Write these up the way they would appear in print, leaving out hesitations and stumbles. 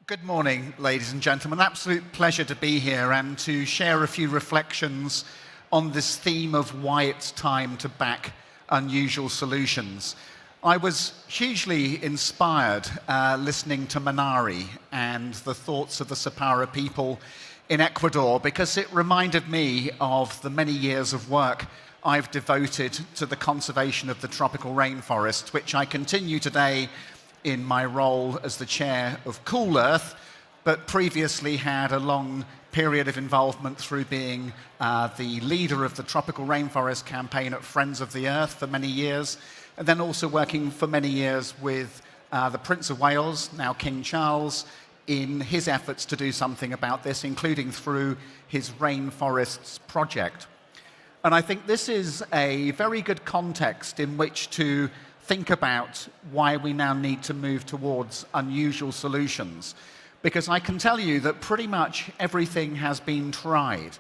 Good morning, ladies and gentlemen. Absolute pleasure to be here and to share a few reflections on this theme of why it's time to back unusual solutions. I was hugely inspired listening to Minari and the thoughts of the Sapara people in Ecuador, because it reminded me of the many years of work I've devoted to the conservation of the tropical rainforest, which I continue today in my role as the chair of Cool Earth, but previously had a long period of involvement through being the leader of the tropical rainforest campaign at Friends of the Earth for many years, and then also working for many years with the Prince of Wales, now King Charles, in his efforts to do something about this, including through his Rainforests project. And I think this is a very good context in which to think about why we now need to move towards unusual solutions. Because I can tell you that pretty much everything has been tried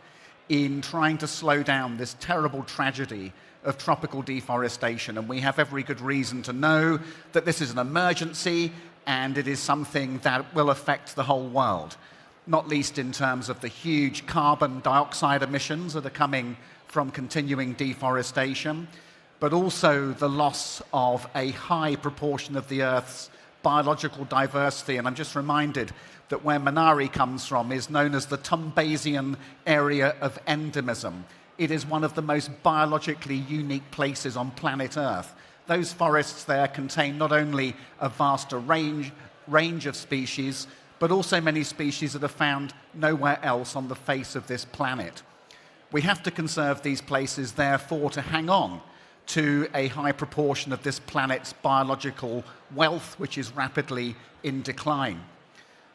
in trying to slow down this terrible tragedy of tropical deforestation. And we have every good reason to know that this is an emergency and it is something that will affect the whole world, not least in terms of the huge carbon dioxide emissions that are coming from continuing deforestation, but also the loss of a high proportion of the Earth's biological diversity. And I'm just reminded that where Minari comes from is known as the Tumbasian area of endemism. It is one of the most biologically unique places on planet Earth. Those forests there contain not only a vaster range of species, but also many species that are found nowhere else on the face of this planet. We have to conserve these places, therefore, to hang on to a high proportion of this planet's biological wealth, which is rapidly in decline.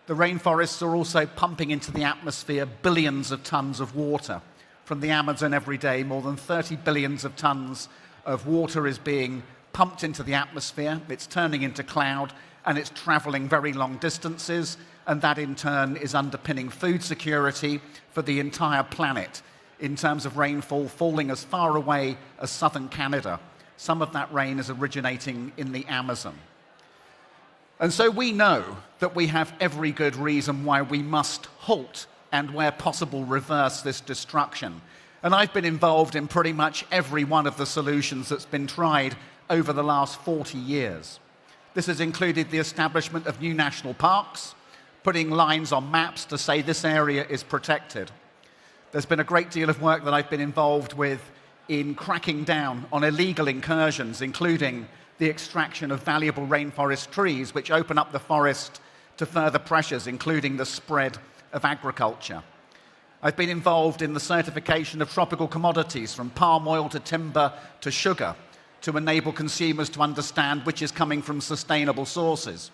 The rainforests are also pumping into the atmosphere billions of tons of water. From the Amazon every day, more than 30 billions of tons of water is being pumped into the atmosphere. It's turning into cloud, and it's traveling very long distances, and that in turn is underpinning food security for the entire planet, in terms of rainfall falling as far away as southern Canada. Some of that rain is originating in the Amazon. And so we know that we have every good reason why we must halt and, where possible, reverse this destruction. And I've been involved in pretty much every one of the solutions that's been tried over the last 40 years. This has included the establishment of new national parks, putting lines on maps to say this area is protected. There's been a great deal of work that I've been involved with in cracking down on illegal incursions, including the extraction of valuable rainforest trees, which open up the forest to further pressures, including the spread of agriculture. I've been involved in the certification of tropical commodities, from palm oil to timber to sugar, to enable consumers to understand which is coming from sustainable sources.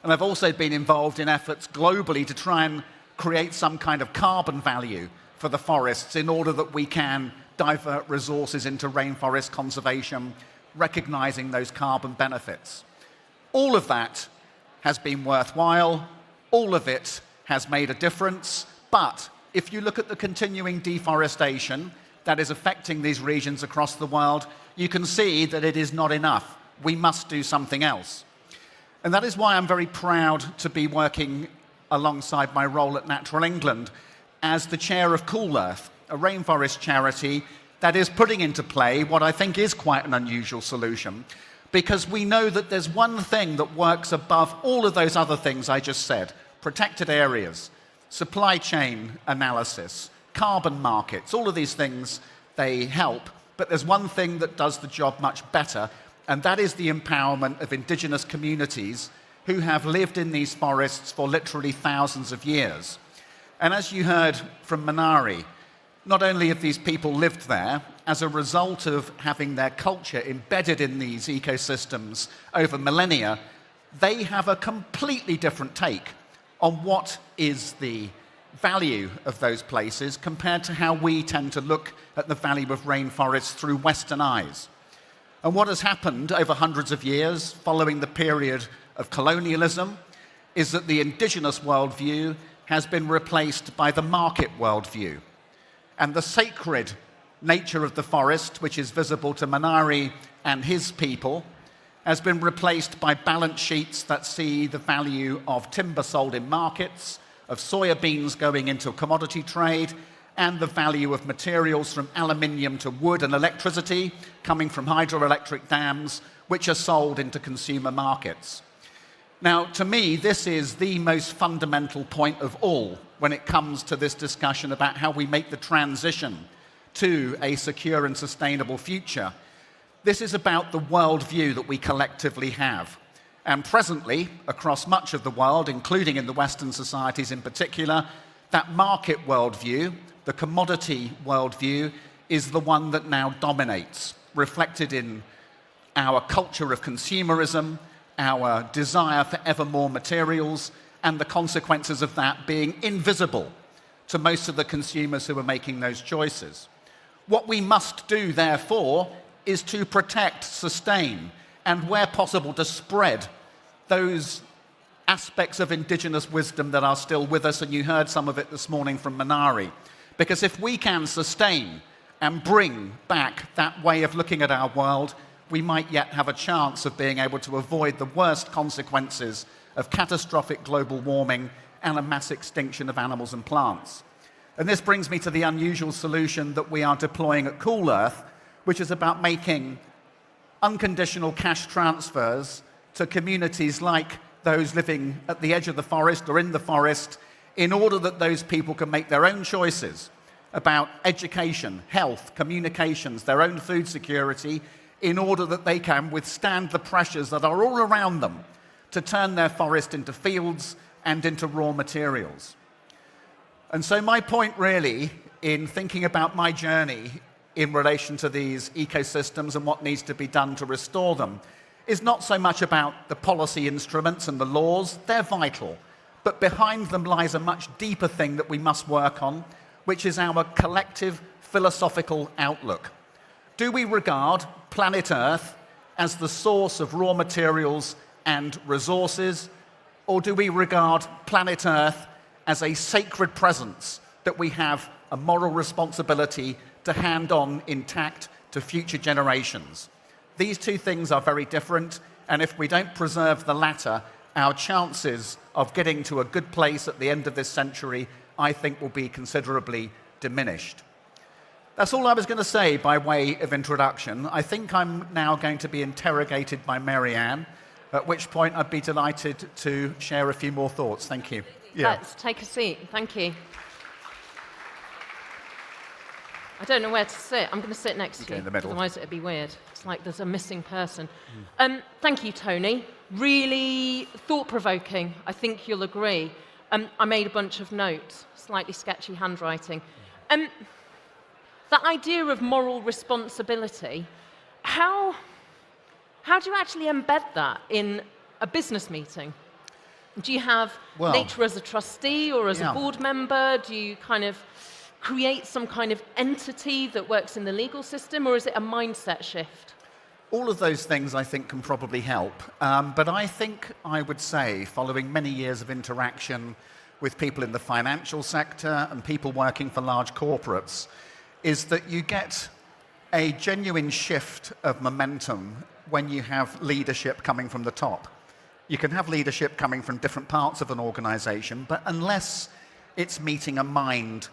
And I've also been involved in efforts globally to try and create some kind of carbon value for the forests in order that we can divert resources into rainforest conservation, recognizing those carbon benefits. All of that has been worthwhile. All of it has made a difference. But if you look at the continuing deforestation that is affecting these regions across the world, you can see that it is not enough. We must do something else. And that is why I'm very proud to be working alongside my role at Natural England as the chair of Cool Earth, a rainforest charity that is putting into play what I think is quite an unusual solution, because we know that there's one thing that works above all of those other things I just said: protected areas, supply chain analysis, carbon markets. All of these things, they help, but there's one thing that does the job much better, and that is the empowerment of indigenous communities who have lived in these forests for literally thousands of years. And as you heard from Minari, not only have these people lived there, as a result of having their culture embedded in these ecosystems over millennia, they have a completely different take on what is the value of those places compared to how we tend to look at the value of rainforests through Western eyes. And what has happened over hundreds of years following the period of colonialism is that the indigenous worldview has been replaced by the market worldview. And the sacred nature of the forest, which is visible to Minari and his people, has been replaced by balance sheets that see the value of timber sold in markets, of soya beans going into commodity trade, and the value of materials from aluminium to wood and electricity coming from hydroelectric dams, which are sold into consumer markets. Now, to me, this is the most fundamental point of all when it comes to this discussion about how we make the transition to a secure and sustainable future. This is about the worldview that we collectively have. And presently, across much of the world, including in the Western societies in particular, that market worldview, the commodity worldview, is the one that now dominates, reflected in our culture of consumerism, our desire for ever more materials, and the consequences of that being invisible to most of the consumers who are making those choices. What we must do, therefore, is to protect, sustain, and where possible to spread those aspects of indigenous wisdom that are still with us, and you heard some of it this morning from Manari. Because if we can sustain and bring back that way of looking at our world, we might yet have a chance of being able to avoid the worst consequences of catastrophic global warming and a mass extinction of animals and plants. And this brings me to the unusual solution that we are deploying at Cool Earth, which is about making unconditional cash transfers to communities like those living at the edge of the forest or in the forest, in order that those people can make their own choices about education, health, communications, their own food security, in order that they can withstand the pressures that are all around them to turn their forest into fields and into raw materials. And so my point really in thinking about my journey in relation to these ecosystems and what needs to be done to restore them is not so much about the policy instruments and the laws. They're vital, but behind them lies a much deeper thing that we must work on, which is our collective philosophical outlook. Do we regard planet Earth as the source of raw materials and resources, or do we regard planet Earth as a sacred presence that we have a moral responsibility to hand on intact to future generations? These two things are very different, and if we don't preserve the latter, our chances of getting to a good place at the end of this century, I think, will be considerably diminished. That's all I was going to say by way of introduction. I think I'm now going to be interrogated by Marianne, at which point I'd be delighted to share a few more thoughts. Thank you. Yeah. Let's take a seat. Thank you. I don't know where to sit. I'm going to sit next to you. In the middle. Otherwise it'd be weird. It's like there's a missing person. Thank you, Tony. Really thought-provoking. I think you'll agree. I made a bunch of notes, slightly sketchy handwriting. That idea of moral responsibility, how do you actually embed that in a business meeting? Do you have nature as a trustee or as a board member? Do you kind of create some kind of entity that works in the legal system, or is it a mindset shift? All of those things, I think, can probably help. But I think I would say, following many years of interaction with people in the financial sector and people working for large corporates, is that you get a genuine shift of momentum when you have leadership coming from the top. You can have leadership coming from different parts of an organization, but unless it's meeting a mind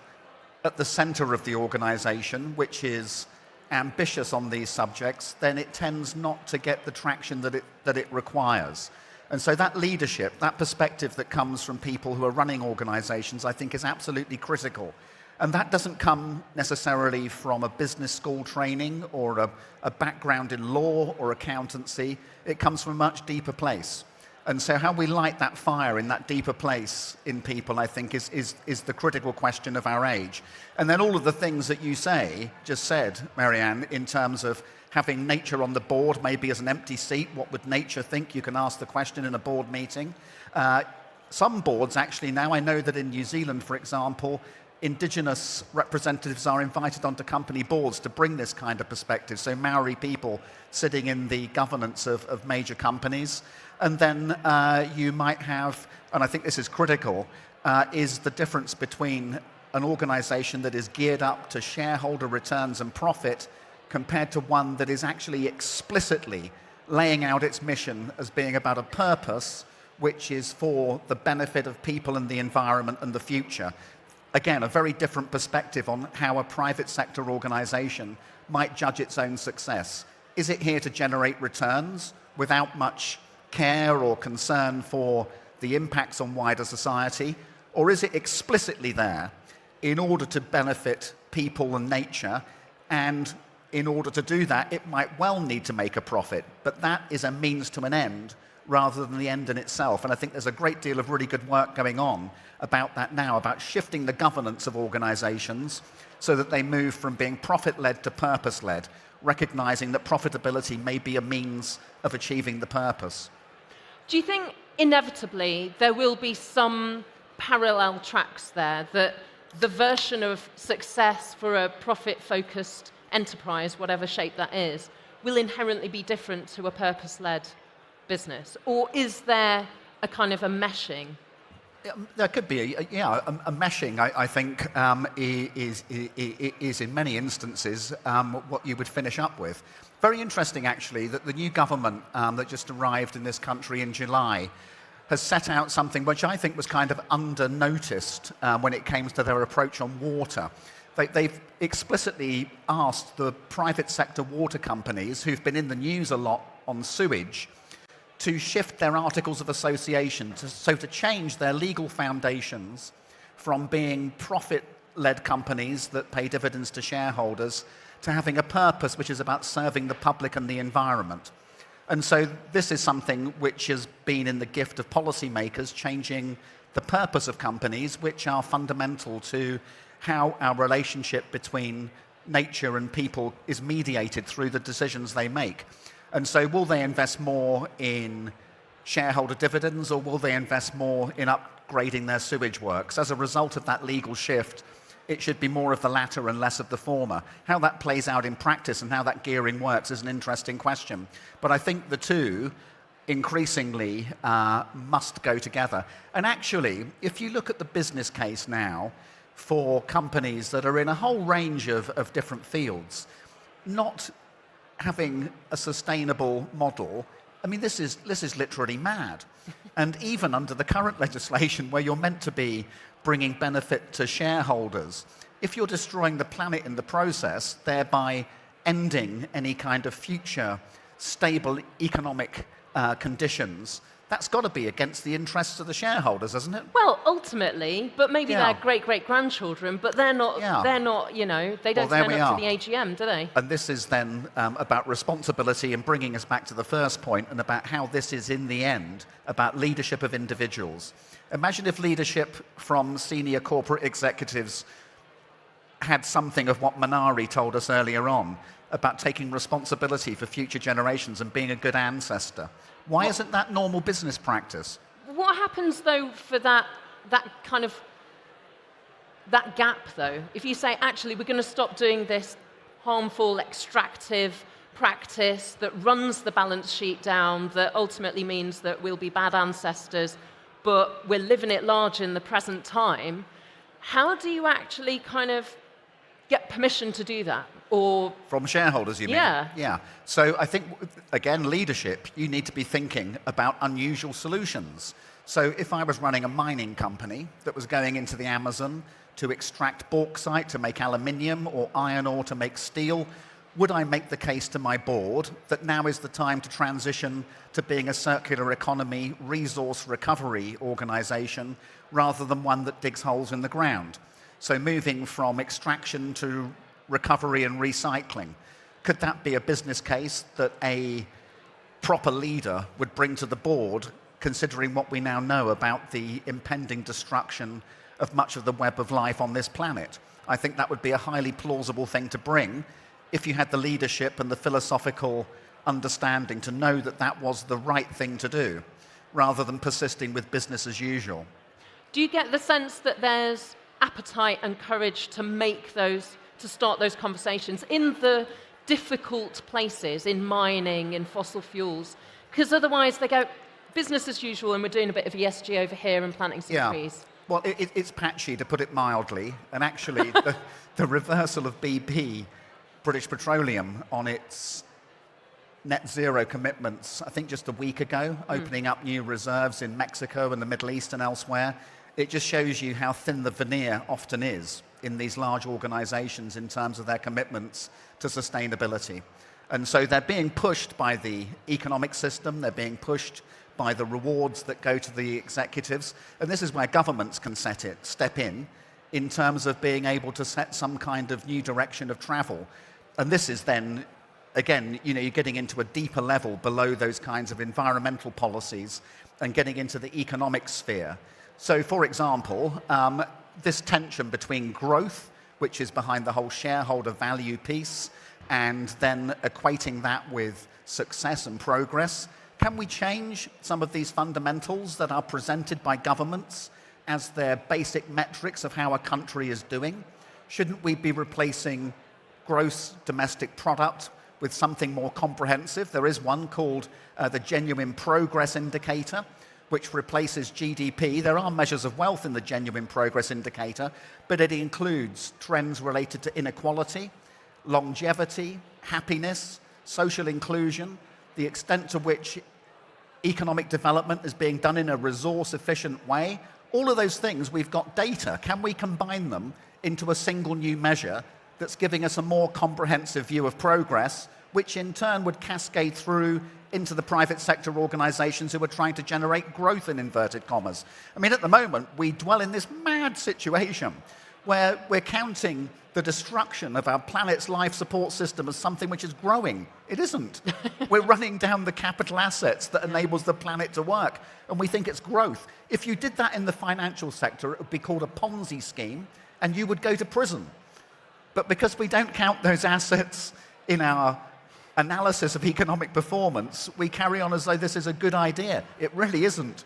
at the center of the organization, which is ambitious on these subjects, then it tends not to get the traction that it requires. And so that leadership, that perspective that comes from people who are running organizations, I think is absolutely critical. And that doesn't come necessarily from a business school training or a background in law or accountancy. It comes from a much deeper place. And so how we light that fire in that deeper place in people, I think, is the critical question of our age. And then all of the things that you just said, Marianne, in terms of having nature on the board, maybe as an empty seat, what would nature think? You can ask the question in a board meeting. Some boards actually now, I know that in New Zealand, for example, Indigenous representatives are invited onto company boards to bring this kind of perspective. So Maori people sitting in the governance of major companies. And then you might have, and I think this is critical, is the difference between an organization that is geared up to shareholder returns and profit compared to one that is actually explicitly laying out its mission as being about a purpose which is for the benefit of people and the environment and the future. Again, a very different perspective on how a private sector organisation might judge its own success. Is it here to generate returns without much care or concern for the impacts on wider society? Or is it explicitly there in order to benefit people and nature? And in order to do that, it might well need to make a profit. But that is a means to an end rather than the end in itself. And I think there's a great deal of really good work going on about that now, about shifting the governance of organizations so that they move from being profit-led to purpose-led, recognizing that profitability may be a means of achieving the purpose. Do you think inevitably there will be some parallel tracks there, that the version of success for a profit-focused enterprise, whatever shape that is, will inherently be different to a purpose-led business? Or is there a kind of a meshing? There could be, a meshing, I think, is in many instances what you would finish up with. Very interesting, actually, that the new government that just arrived in this country in July has set out something which I think was kind of under-noticed when it came to their approach on water. They've explicitly asked the private sector water companies, who've been in the news a lot on sewage, to shift their articles of association, to change their legal foundations from being profit-led companies that pay dividends to shareholders to having a purpose which is about serving the public and the environment. And so this is something which has been in the gift of policymakers, changing the purpose of companies, which are fundamental to how our relationship between nature and people is mediated through the decisions they make. And so will they invest more in shareholder dividends, or will they invest more in upgrading their sewage works? As a result of that legal shift, it should be more of the latter and less of the former. How that plays out in practice and how that gearing works is an interesting question. But I think the two increasingly must go together. And actually, if you look at the business case now for companies that are in a whole range of different fields, not having a sustainable model, I mean, this is literally mad. And even under the current legislation, where you're meant to be bringing benefit to shareholders, if you're destroying the planet in the process, thereby ending any kind of future stable economic conditions, that's got to be against the interests of the shareholders, isn't it? Well, ultimately, but maybe their great-great-grandchildren, but they're not, you know, they don't turn up to the AGM, do they? And this is then about responsibility and bringing us back to the first point and about how this is, in the end, about leadership of individuals. Imagine if leadership from senior corporate executives had something of what Minari told us earlier on, about taking responsibility for future generations and being a good ancestor. Why isn't that normal business practice? What happens, though, for that gap, though? If you say, actually, we're going to stop doing this harmful, extractive practice that runs the balance sheet down, that ultimately means that we'll be bad ancestors, but we're living it large in the present time, how do you actually kind of get permission to do that? Or from shareholders, you mean? Yeah. So I think, again, leadership, you need to be thinking about unusual solutions. So if I was running a mining company that was going into the Amazon to extract bauxite to make aluminium or iron ore to make steel, would I make the case to my board that now is the time to transition to being a circular economy resource recovery organization rather than one that digs holes in the ground? So moving from extraction to recovery and recycling. Could that be a business case that a proper leader would bring to the board, considering what we now know about the impending destruction of much of the web of life on this planet? I think that would be a highly plausible thing to bring if you had the leadership and the philosophical understanding to know that that was the right thing to do, rather than persisting with business as usual. Do you get the sense that there's appetite and courage to start those conversations in the difficult places, in mining, in fossil fuels? Because otherwise they go, business as usual, and we're doing a bit of ESG over here and planting some trees. Well, it's patchy, to put it mildly, and actually the reversal of BP, British Petroleum, on its net zero commitments, I think just a week ago, opening up new reserves in Mexico and the Middle East and elsewhere. It just shows you how thin the veneer often is in these large organizations in terms of their commitments to sustainability. And so they're being pushed by the economic system, they're being pushed by the rewards that go to the executives, and this is where governments can step in terms of being able to set some kind of new direction of travel. And this is then, again, you're getting into a deeper level below those kinds of environmental policies and getting into the economic sphere. So, for example, this tension between growth, which is behind the whole shareholder value piece, and then equating that with success and progress. Can we change some of these fundamentals that are presented by governments as their basic metrics of how a country is doing? Shouldn't we be replacing gross domestic product with something more comprehensive? There is one called the Genuine Progress Indicator, which replaces GDP. There are measures of wealth in the Genuine Progress Indicator, but it includes trends related to inequality, longevity, happiness, social inclusion, the extent to which economic development is being done in a resource-efficient way. All of those things, we've got data. Can we combine them into a single new measure that's giving us a more comprehensive view of progress, which in turn would cascade through into the private sector organizations who are trying to generate growth in inverted commas? I mean, at the moment, we dwell in this mad situation where we're counting the destruction of our planet's life support system as something which is growing. It isn't. We're running down the capital assets that enables the planet to work, and we think it's growth. If you did that in the financial sector, it would be called a Ponzi scheme, and you would go to prison. But because we don't count those assets in our analysis of economic performance, we carry on as though this is a good idea. It really isn't.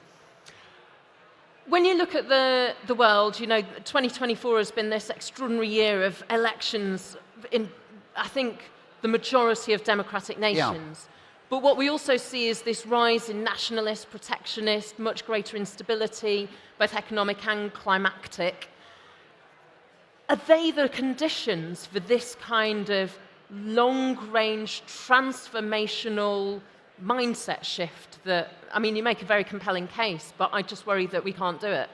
When you look at the world, 2024 has been this extraordinary year of elections in, I think, the majority of democratic nations. Yeah. But what we also see is this rise in nationalist, protectionist, much greater instability, both economic and climatic. Are they the conditions for this kind of long-range, transformational mindset shift that, I mean, you make a very compelling case, but I just worry that we can't do it?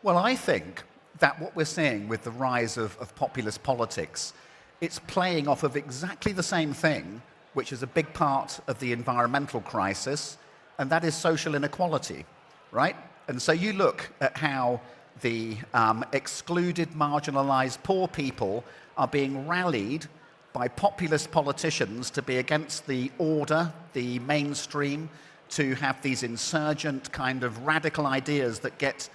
Well, I think that what we're seeing with the rise of populist politics, it's playing off of exactly the same thing, which is a big part of the environmental crisis, and that is social inequality, right? And so you look at how the excluded, marginalized poor people are being rallied by populist politicians to be against the order, the mainstream, to have these insurgent kind of radical ideas that get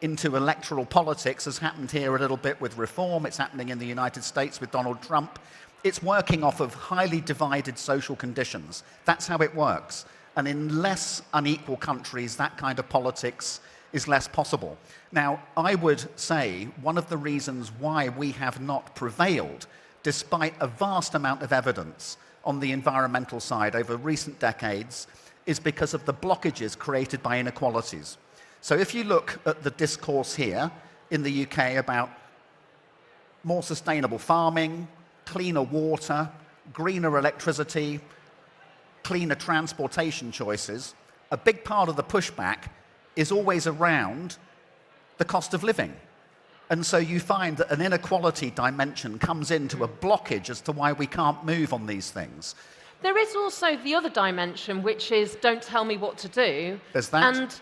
into electoral politics, as happened here a little bit with reform. It's happening in the United States with Donald Trump. It's working off of highly divided social conditions. That's how it works. And in less unequal countries, that kind of politics is less possible. Now, I would say one of the reasons why we have not prevailed, despite a vast amount of evidence on the environmental side over recent decades, is because of the blockages created by inequalities. So if you look at the discourse here in the UK about more sustainable farming, cleaner water, greener electricity, cleaner transportation choices, a big part of the pushback is always around the cost of living. And so you find that an inequality dimension comes into a blockage as to why we can't move on these things. There is also the other dimension, which is don't tell me what to do. There's that. And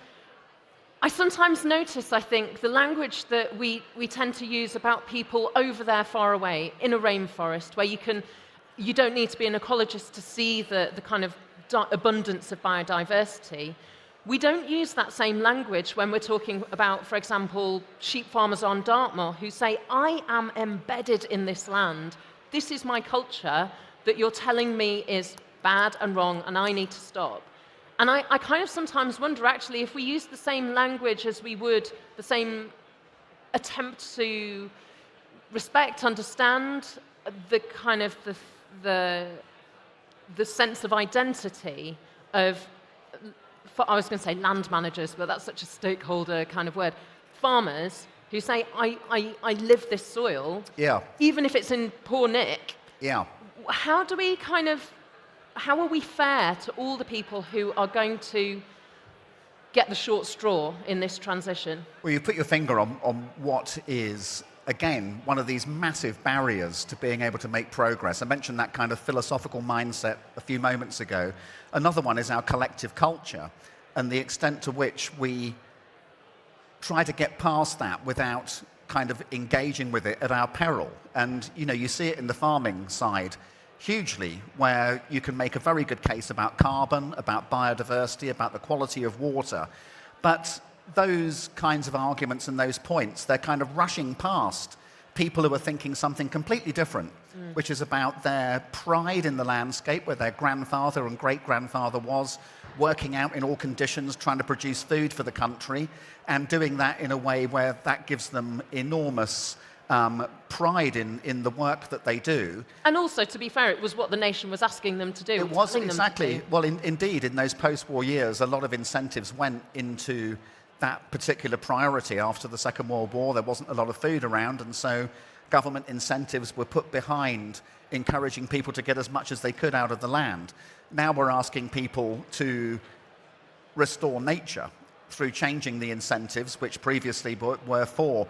I sometimes notice, I think, the language that we tend to use about people over there far away in a rainforest where you don't need to be an ecologist to see the kind of abundance of biodiversity. We don't use that same language when we're talking about, for example, sheep farmers on Dartmoor who say, I am embedded in this land. This is my culture that you're telling me is bad and wrong and I need to stop. And I kind of sometimes wonder, actually, if we use the same language as we would, the same attempt to respect, understand the kind of the sense of identity of, I was going to say land managers, but that's such a stakeholder kind of word. Farmers who say, I live this soil, yeah, even if it's in poor nick. Yeah. How do we how are we fair to all the people who are going to get the short straw in this transition? Well, you put your finger on what is, again, one of these massive barriers to being able to make progress. I mentioned that kind of philosophical mindset a few moments ago. Another one is our collective culture and the extent to which we try to get past that without kind of engaging with it at our peril. And, you see it in the farming side hugely, where you can make a very good case about carbon, about biodiversity, about the quality of water. But those kinds of arguments and those points, they're kind of rushing past people who are thinking something completely different, which is about their pride in the landscape, where their grandfather and great-grandfather was, working out in all conditions, trying to produce food for the country, and doing that in a way where that gives them enormous pride in the work that they do. And also, to be fair, it was what the nation was asking them to do. It was, exactly. Well, indeed, in those post-war years, a lot of incentives went into that particular priority. After the Second World War, there wasn't a lot of food around, and so government incentives were put behind encouraging people to get as much as they could out of the land. Now we're asking people to restore nature through changing the incentives, which previously were for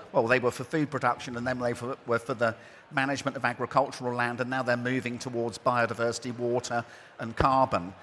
food production, and then they were for the management of agricultural land, and now they're moving towards biodiversity, water, and carbon.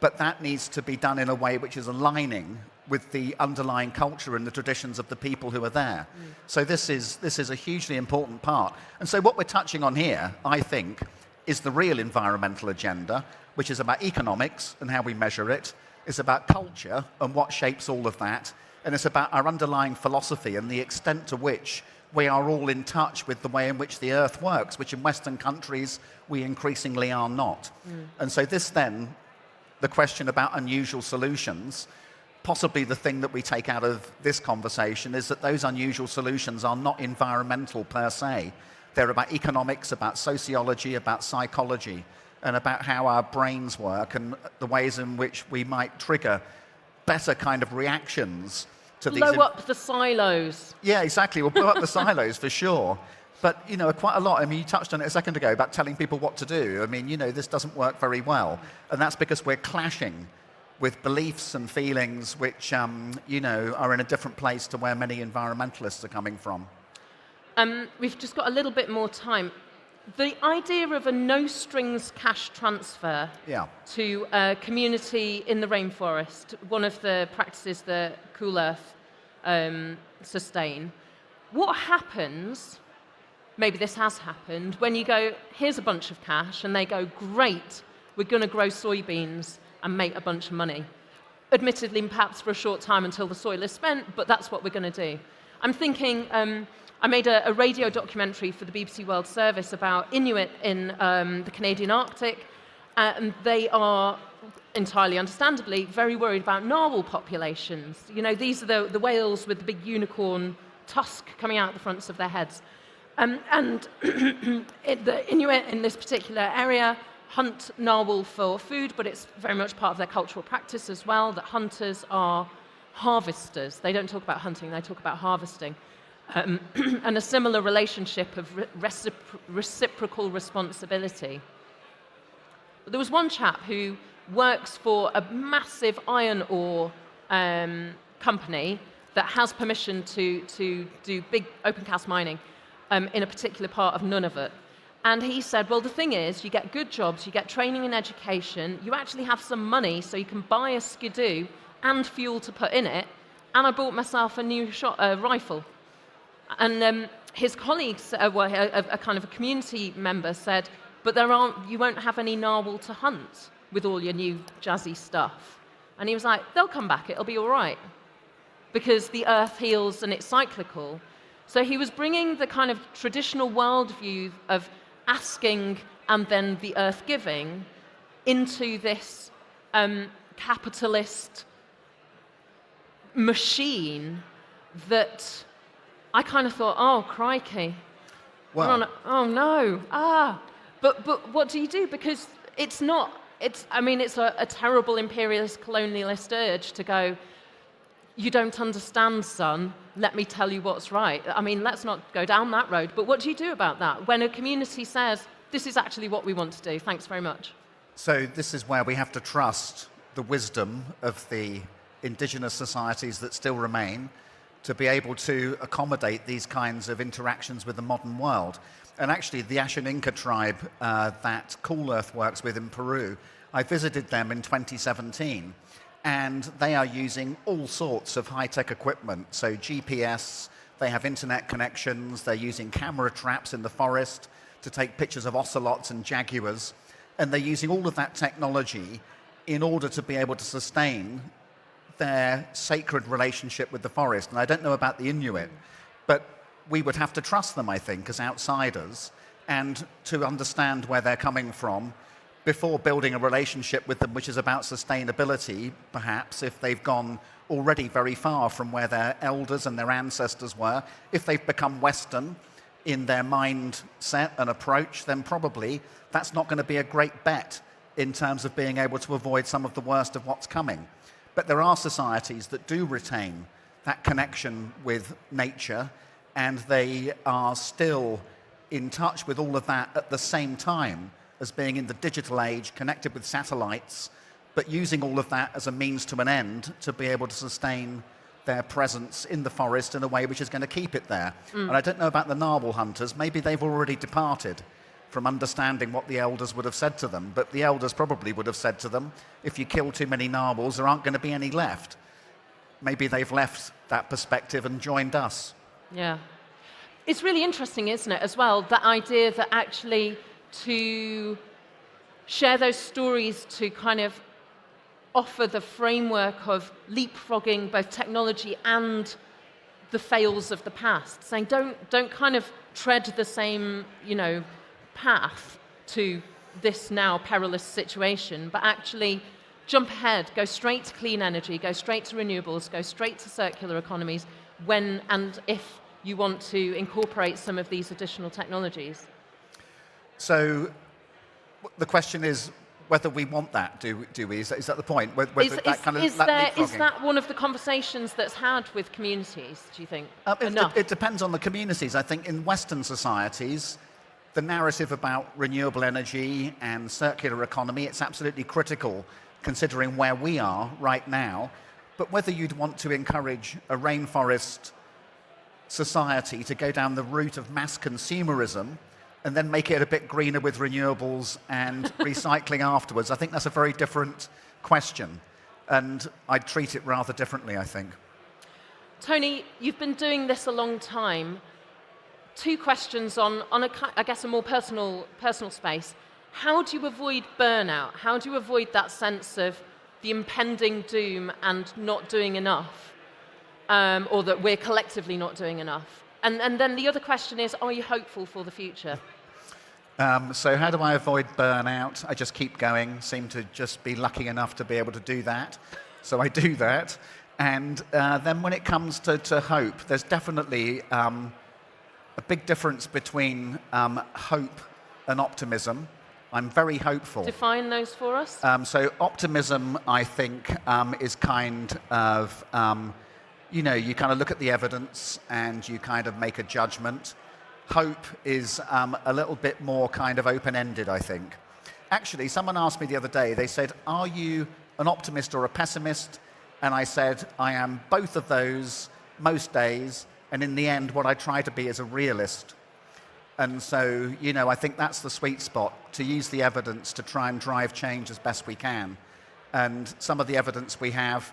But that needs to be done in a way which is aligning with the underlying culture and the traditions of the people who are there. So this is a hugely important part. And so what we're touching on here, I think, is the real environmental agenda, which is about economics and how we measure it. It's about culture and what shapes all of that. And it's about our underlying philosophy and the extent to which we are all in touch with the way in which the earth works, which in Western countries we increasingly are not. And so this then, the question about unusual solutions, possibly the thing that we take out of this conversation is that those unusual solutions are not environmental per se. They're about economics, about sociology, about psychology, and about how our brains work and the ways in which we might trigger better kind of reactions to these. Blow up the silos. Yeah, exactly. We'll blow up the silos for sure. But, quite a lot. I mean, you touched on it a second ago about telling people what to do. I mean, this doesn't work very well. And that's because we're clashing with beliefs and feelings which, are in a different place to where many environmentalists are coming from. We've just got a little bit more time. The idea of a no-strings cash transfer to a community in the rainforest, one of the practices that Cool Earth sustain. What happens, maybe this has happened, when you go, here's a bunch of cash, and they go, great, we're going to grow soybeans and make a bunch of money. Admittedly, perhaps for a short time until the soil is spent, but that's what we're going to do. I'm thinking, I made a radio documentary for the BBC World Service about Inuit in the Canadian Arctic, and they are, entirely understandably, very worried about narwhal populations. These are the whales with the big unicorn tusk coming out the fronts of their heads. And the Inuit in this particular area hunt narwhal for food, but it's very much part of their cultural practice as well, that hunters are harvesters. They don't talk about hunting, they talk about harvesting. And a similar relationship of reciprocal responsibility. But there was one chap who works for a massive iron ore company that has permission to do big open cast mining in a particular part of Nunavut. And he said, well, the thing is, you get good jobs, you get training and education, you actually have some money so you can buy a skidoo and fuel to put in it, and I bought myself a new rifle. And his colleagues, a kind of a community member said, but you won't have any narwhal to hunt with all your new jazzy stuff. And he was like, they'll come back, it'll be all right, because the earth heals and it's cyclical. So he was bringing the kind of traditional worldview of asking and then the earth giving into this capitalist machine that I kind of thought, oh, crikey. Well, oh, no. But what do you do? Because it's a terrible imperialist colonialist urge to go, you don't understand, son, let me tell you what's right. I mean, let's not go down that road. But what do you do about that? When a community says, this is actually what we want to do, thanks very much. So this is where we have to trust the wisdom of the indigenous societies that still remain to be able to accommodate these kinds of interactions with the modern world. And actually, the Ashaninka tribe that Cool Earth works with in Peru, I visited them in 2017, and they are using all sorts of high-tech equipment. So GPS, they have internet connections, they're using camera traps in the forest to take pictures of ocelots and jaguars, and they're using all of that technology in order to be able to sustain their sacred relationship with the forest. And I don't know about the Inuit, but we would have to trust them, I think, as outsiders, and to understand where they're coming from before building a relationship with them, which is about sustainability, perhaps, if they've gone already very far from where their elders and their ancestors were. If they've become Western in their mindset and approach, then probably that's not going to be a great bet in terms of being able to avoid some of the worst of what's coming. But there are societies that do retain that connection with nature, and they are still in touch with all of that at the same time as being in the digital age, connected with satellites, but using all of that as a means to an end to be able to sustain their presence in the forest in a way which is going to keep it there. And I don't know about the narwhal hunters. Maybe they've already departed from understanding what the elders would have said to them, but the elders probably would have said to them, if you kill too many narwhals, there aren't going to be any left. Maybe they've left that perspective and joined us. Yeah. It's really interesting, isn't it, as well, that idea that actually to share those stories, to kind of offer the framework of leapfrogging both technology and the fails of the past, saying don't kind of tread the same, path to this now perilous situation, but actually jump ahead, go straight to clean energy, go straight to renewables, go straight to circular economies when and if you want to incorporate some of these additional technologies. So the question is whether we want that, do we? Is that the point? Is that one of the conversations that's had with communities, do you think? It depends on the communities. I think in Western societies, the narrative about renewable energy and circular economy, it's absolutely critical considering where we are right now. But whether you'd want to encourage a rainforest society to go down the route of mass consumerism and then make it a bit greener with renewables and recycling afterwards, I think that's a very different question. And I'd treat it rather differently, I think. Tony, you've been doing this a long time. Two questions on a more personal space. How do you avoid burnout? How do you avoid that sense of the impending doom and not doing enough? Or that we're collectively not doing enough? And then the other question is, are you hopeful for the future? So how do I avoid burnout? I just keep going, seem to just be lucky enough to be able to do that. So I do that. And then when it comes to hope, there's definitely a big difference between hope and optimism. I'm very hopeful. Define those for us. So optimism, I think, is kind of, you kind of look at the evidence and you kind of make a judgment. Hope is a little bit more kind of open-ended, I think. Actually, someone asked me the other day, they said, are you an optimist or a pessimist? And I said, I am both of those most days, and in the end, what I try to be is a realist. And so, I think that's the sweet spot, to use the evidence to try and drive change as best we can. And some of the evidence we have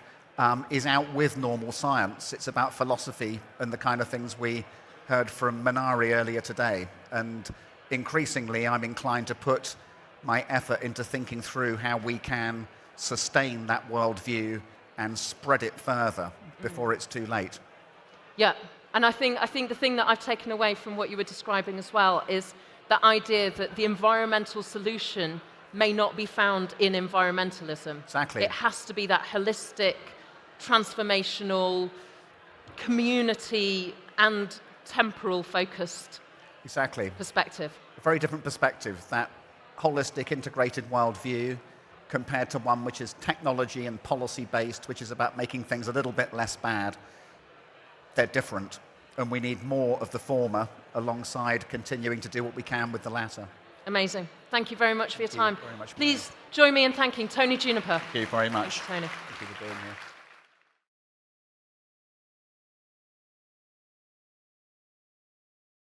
is out with normal science. It's about philosophy and the kind of things we heard from Minari earlier today. And increasingly, I'm inclined to put my effort into thinking through how we can sustain that worldview and spread it further before it's too late. Yeah. And I think the thing that I've taken away from what you were describing as well is the idea that the environmental solution may not be found in environmentalism. Exactly. It has to be that holistic, transformational, community and temporal focused perspective. A very different perspective, that holistic, integrated worldview compared to one which is technology and policy based, which is about making things a little bit less bad. They're different, and we need more of the former alongside continuing to do what we can with the latter. Amazing. Thank you very much for your time. Thank you very much, Please join me in thanking TonyJuniper. Thank you very much. Thank you, Tony. Thank you for being here.